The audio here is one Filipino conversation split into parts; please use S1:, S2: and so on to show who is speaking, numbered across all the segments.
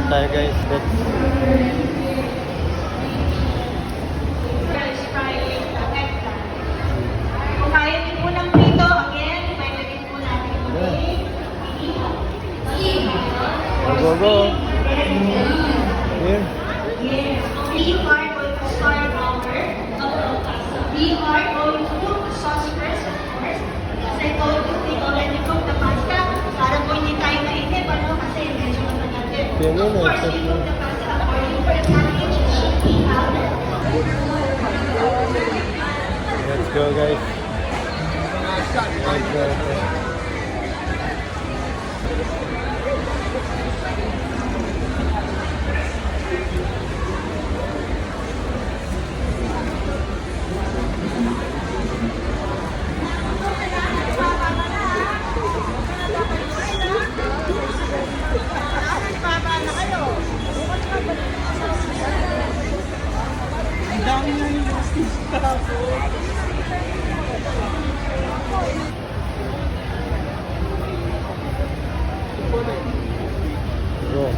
S1: tayo guys. Let's...
S2: Kung kaya din po ng prito, again, may lagay po natin
S1: Go, go, go. Here.
S2: Yes. We are going to start we are going to cook the sauce first, of course. As I told you, we already cooked the pasta. Para po hindi tayo nainip, ano, kasi medyo matagal din. Of course, we cook the pasta according to the package. It should be out.
S1: Let's go guys. Let's go. Go.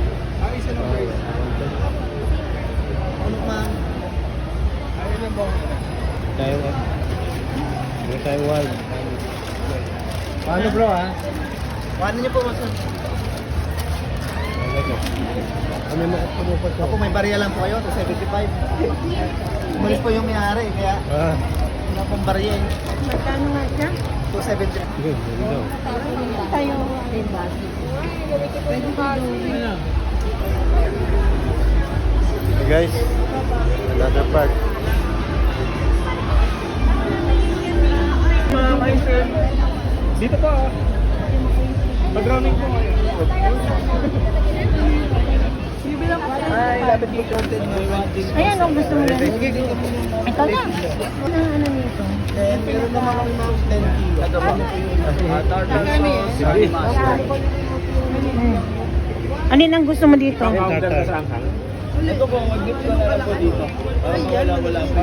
S1: Taiwan. Paano bro ha?
S3: Paano niyo po mas?
S1: Ano yung makapulupot ko?
S3: Ako may barya lang po kayo, 275. Umalis po yung may-ari, kaya wala pong barya eh.
S2: Magkano nga siya?
S3: 270.
S1: Good, go.
S2: Tayo, diba? Pwede ka
S1: Hey guys, another part.
S3: Dito po ah. Pag-rounding po kayo. Ay, lapit mo content mo.
S2: Ayan, ang gusto mo na. Ito na. Ano nito?
S3: Meron naman akong mouse 10 kilo.
S2: Ano ang gusto mo dito?
S3: Ito po, mag-dip ko na lang po dito. Wala pa.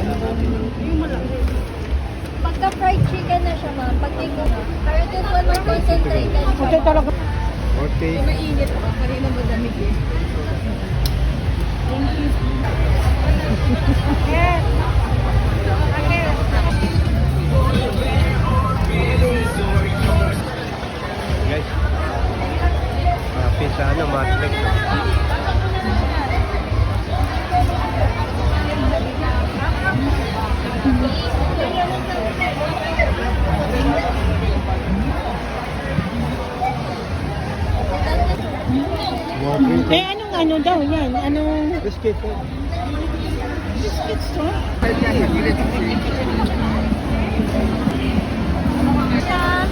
S4: Pagka fried chicken na siya, ma'am, pag tingko na. Pero this one, mas concentrated siya.
S2: Okay, talaga.
S1: Okay.
S4: Mainit pa, kanina madamig eh. Thank you.
S2: Yes.
S1: Guys, pizza ano, matlik.
S2: Eh, anong ano daw yan? Anong
S1: Biscuit po.
S2: biscuits to?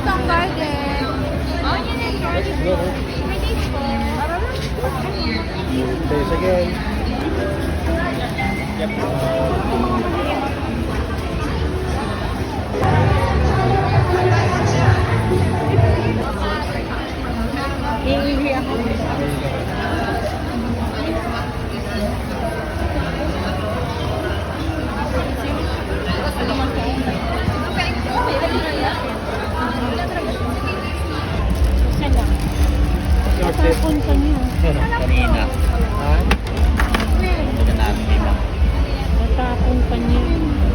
S4: Stone garden. Onion and garlic. Release po.
S1: Taste again.
S2: Iiwi ako. Saan lang? Tapon ka niyo.
S3: Kanina.
S1: Ha?
S3: Ito natin.
S2: Matapon ka niyo.